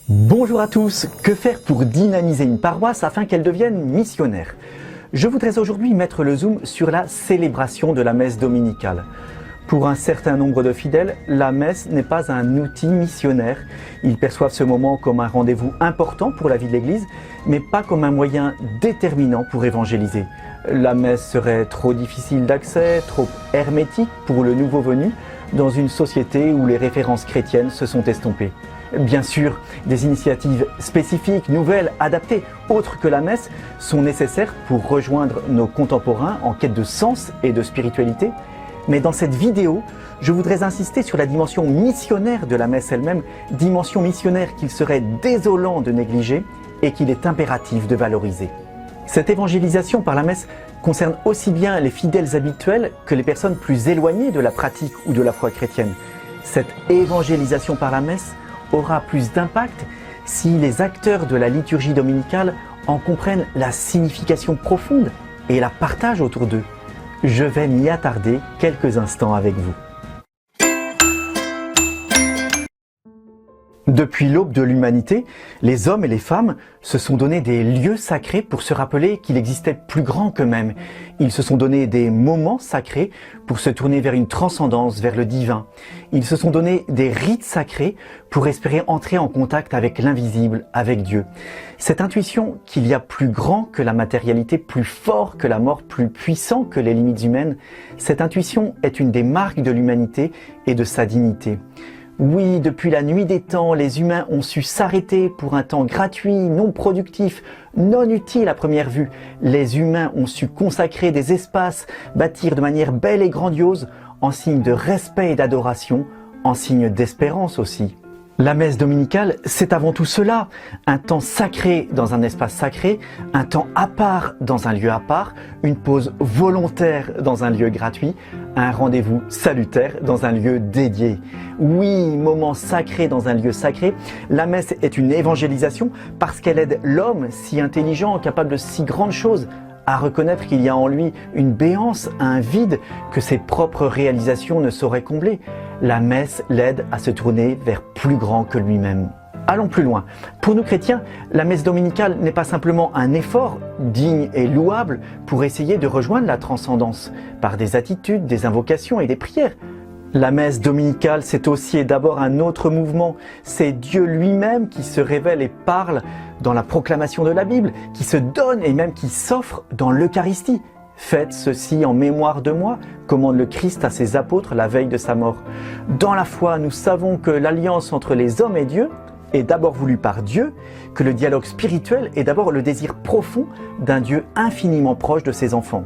Bonjour à tous, que faire pour dynamiser une paroisse afin qu'elle devienne missionnaire? Je voudrais aujourd'hui mettre le zoom sur la célébration de la messe dominicale. Pour un certain nombre de fidèles, la messe n'est pas un outil missionnaire. Ils perçoivent ce moment comme un rendez-vous important pour la vie de l'Église, mais pas comme un moyen déterminant pour évangéliser. La messe serait trop difficile d'accès, trop hermétique pour le nouveau venu, dans une société où les références chrétiennes se sont estompées. Bien sûr, des initiatives spécifiques, nouvelles, adaptées, autres que la messe, sont nécessaires pour rejoindre nos contemporains en quête de sens et de spiritualité. Mais dans cette vidéo, je voudrais insister sur la dimension missionnaire de la messe elle-même, dimension missionnaire qu'il serait désolant de négliger et qu'il est impératif de valoriser. Cette évangélisation par la messe concerne aussi bien les fidèles habituels que les personnes plus éloignées de la pratique ou de la foi chrétienne. Cette évangélisation par la messe aura plus d'impact si les acteurs de la liturgie dominicale en comprennent la signification profonde et la partagent autour d'eux. Je vais m'y attarder quelques instants avec vous. Depuis l'aube de l'humanité, les hommes et les femmes se sont donné des lieux sacrés pour se rappeler qu'il existait plus grand qu'eux-mêmes. Ils se sont donné des moments sacrés pour se tourner vers une transcendance, vers le divin. Ils se sont donné des rites sacrés pour espérer entrer en contact avec l'invisible, avec Dieu. Cette intuition qu'il y a plus grand que la matérialité, plus fort que la mort, plus puissant que les limites humaines, cette intuition est une des marques de l'humanité et de sa dignité. Oui, depuis la nuit des temps, les humains ont su s'arrêter pour un temps gratuit, non productif, non utile à première vue. Les humains ont su consacrer des espaces, bâtir de manière belle et grandiose, en signe de respect et d'adoration, en signe d'espérance aussi. La messe dominicale, c'est avant tout cela, un temps sacré dans un espace sacré, un temps à part dans un lieu à part, une pause volontaire dans un lieu gratuit, un rendez-vous salutaire dans un lieu dédié. Oui, moment sacré dans un lieu sacré, la messe est une évangélisation parce qu'elle aide l'homme si intelligent, capable de si grandes choses, à reconnaître qu'il y a en lui une béance, un vide que ses propres réalisations ne sauraient combler. La messe l'aide à se tourner vers plus grand que lui-même. Allons plus loin. Pour nous chrétiens, la messe dominicale n'est pas simplement un effort digne et louable pour essayer de rejoindre la transcendance par des attitudes, des invocations et des prières. La messe dominicale, c'est aussi et d'abord un autre mouvement. C'est Dieu lui-même qui se révèle et parle dans la proclamation de la Bible, qui se donne et même qui s'offre dans l'Eucharistie. Faites ceci en mémoire de moi, commande le Christ à ses apôtres la veille de sa mort. Dans la foi, nous savons que l'alliance entre les hommes et Dieu est d'abord voulue par Dieu, que le dialogue spirituel est d'abord le désir profond d'un Dieu infiniment proche de ses enfants.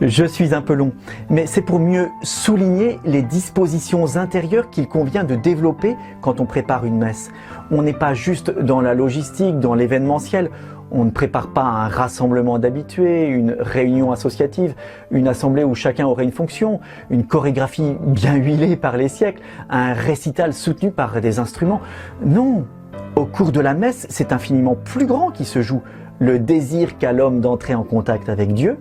Je suis un peu long, mais c'est pour mieux souligner les dispositions intérieures qu'il convient de développer quand on prépare une messe. On n'est pas juste dans la logistique, dans l'événementiel. On ne prépare pas un rassemblement d'habitués, une réunion associative, une assemblée où chacun aurait une fonction, une chorégraphie bien huilée par les siècles, un récital soutenu par des instruments. Non, au cours de la messe, c'est infiniment plus grand qui se joue. Le désir qu'a l'homme d'entrer en contact avec Dieu,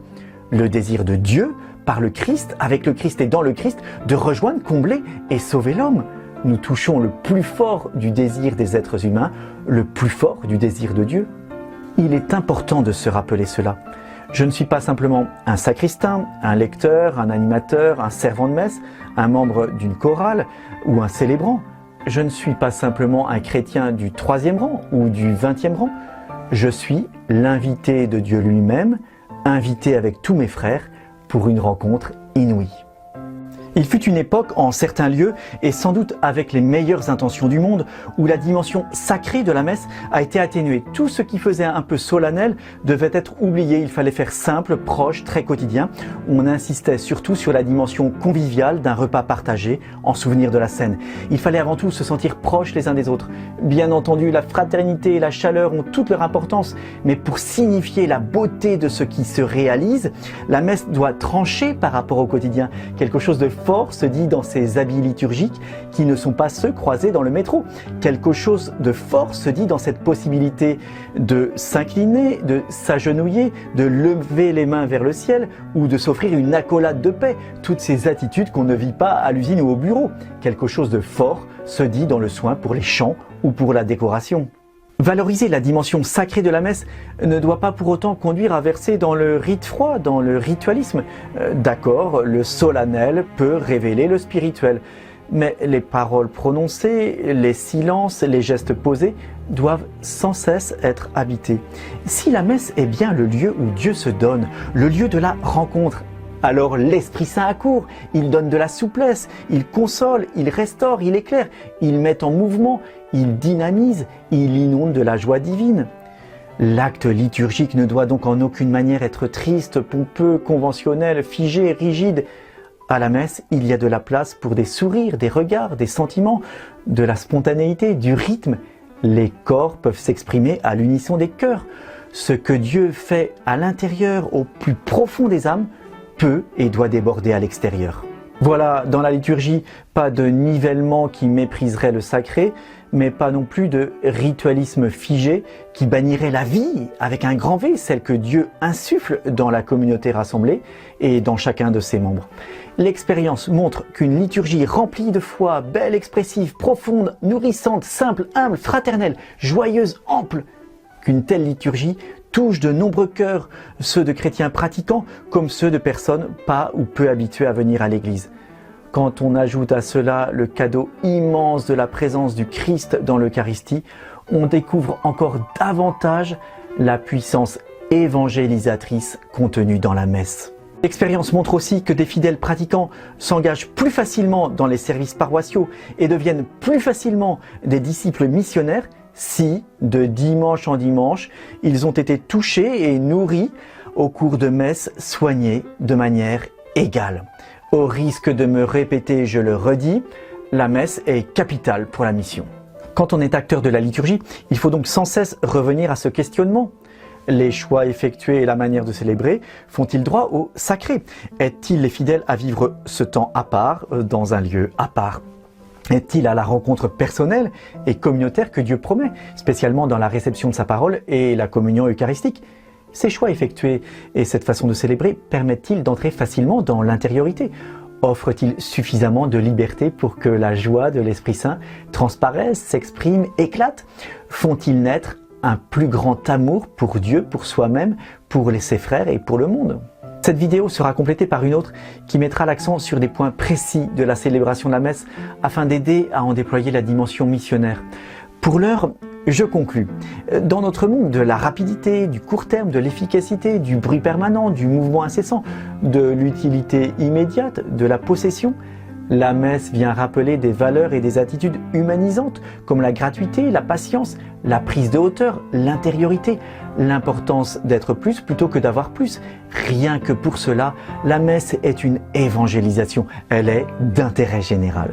le désir de Dieu, par le Christ, avec le Christ et dans le Christ, de rejoindre, combler et sauver l'homme. Nous touchons le plus fort du désir des êtres humains, le plus fort du désir de Dieu. Il est important de se rappeler cela. Je ne suis pas simplement un sacristain, un lecteur, un animateur, un servant de messe, un membre d'une chorale ou un célébrant. Je ne suis pas simplement un chrétien du 3e rang ou du 20e rang. Je suis l'invité de Dieu lui-même, invité avec tous mes frères pour une rencontre inouïe. Il fut une époque, en certains lieux, et sans doute avec les meilleures intentions du monde, où la dimension sacrée de la messe a été atténuée. Tout ce qui faisait un peu solennel devait être oublié. Il fallait faire simple, proche, très quotidien. On insistait surtout sur la dimension conviviale d'un repas partagé en souvenir de la scène. Il fallait avant tout se sentir proches les uns des autres. Bien entendu, la fraternité et la chaleur ont toute leur importance, mais pour signifier la beauté de ce qui se réalise, la messe doit trancher par rapport au quotidien. Quelque chose de fort se dit dans ces habits liturgiques qui ne sont pas ceux croisés dans le métro. Quelque chose de fort se dit dans cette possibilité de s'incliner, de s'agenouiller, de lever les mains vers le ciel ou de s'offrir une accolade de paix. Toutes ces attitudes qu'on ne vit pas à l'usine ou au bureau. Quelque chose de fort se dit dans le soin pour les chants ou pour la décoration. Valoriser la dimension sacrée de la messe ne doit pas pour autant conduire à verser dans le rite froid, dans le ritualisme. D'accord, le solennel peut révéler le spirituel, mais les paroles prononcées, les silences, les gestes posés doivent sans cesse être habités. Si la messe est bien le lieu où Dieu se donne, le lieu de la rencontre, alors l'Esprit Saint accourt, il donne de la souplesse, il console, il restaure, il éclaire, il met en mouvement, il dynamise, il inonde de la joie divine. L'acte liturgique ne doit donc en aucune manière être triste, pompeux, conventionnel, figé, rigide. À la messe, il y a de la place pour des sourires, des regards, des sentiments, de la spontanéité, du rythme. Les corps peuvent s'exprimer à l'unisson des cœurs. Ce que Dieu fait à l'intérieur, au plus profond des âmes, peut et doit déborder à l'extérieur. Voilà, dans la liturgie, pas de nivellement qui mépriserait le sacré, mais pas non plus de ritualisme figé qui bannirait la vie avec un grand V, celle que Dieu insuffle dans la communauté rassemblée et dans chacun de ses membres. L'expérience montre qu'une liturgie remplie de foi, belle, expressive, profonde, nourrissante, simple, humble, fraternelle, joyeuse, ample, qu'une telle liturgie touche de nombreux cœurs, ceux de chrétiens pratiquants comme ceux de personnes pas ou peu habituées à venir à l'église. Quand on ajoute à cela le cadeau immense de la présence du Christ dans l'Eucharistie, on découvre encore davantage la puissance évangélisatrice contenue dans la messe. L'expérience montre aussi que des fidèles pratiquants s'engagent plus facilement dans les services paroissiaux et deviennent plus facilement des disciples missionnaires si, de dimanche en dimanche, ils ont été touchés et nourris au cours de messes soignées de manière égale. Au risque de me répéter, je le redis, la messe est capitale pour la mission. Quand on est acteur de la liturgie, il faut donc sans cesse revenir à ce questionnement. Les choix effectués et la manière de célébrer font-ils droit au sacré? Aident-ils les fidèles à vivre ce temps à part, dans un lieu à part? Est-il à la rencontre personnelle et communautaire que Dieu promet, spécialement dans la réception de sa parole et la communion eucharistique? Ces choix effectués et cette façon de célébrer permettent-ils d'entrer facilement dans l'intériorité? Offrent-ils suffisamment de liberté pour que la joie de l'Esprit Saint transparaisse, s'exprime, éclate? Font-ils naître un plus grand amour pour Dieu, pour soi-même, pour ses frères et pour le monde? Cette vidéo sera complétée par une autre qui mettra l'accent sur des points précis de la célébration de la messe afin d'aider à en déployer la dimension missionnaire. Pour l'heure, je conclus. Dans notre monde de la rapidité, du court terme, de l'efficacité, du bruit permanent, du mouvement incessant, de l'utilité immédiate, de la possession, la messe vient rappeler des valeurs et des attitudes humanisantes comme la gratuité, la patience, la prise de hauteur, l'intériorité, l'importance d'être plus plutôt que d'avoir plus. Rien que pour cela, la messe est une évangélisation. Elle est d'intérêt général.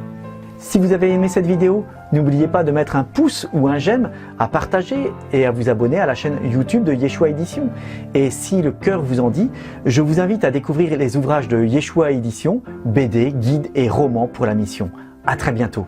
Si vous avez aimé cette vidéo, n'oubliez pas de mettre un pouce ou un j'aime, à partager et à vous abonner à la chaîne YouTube de Yeshua Édition. Et si le cœur vous en dit, je vous invite à découvrir les ouvrages de Yeshua Édition, BD, guides et romans pour la mission. À très bientôt.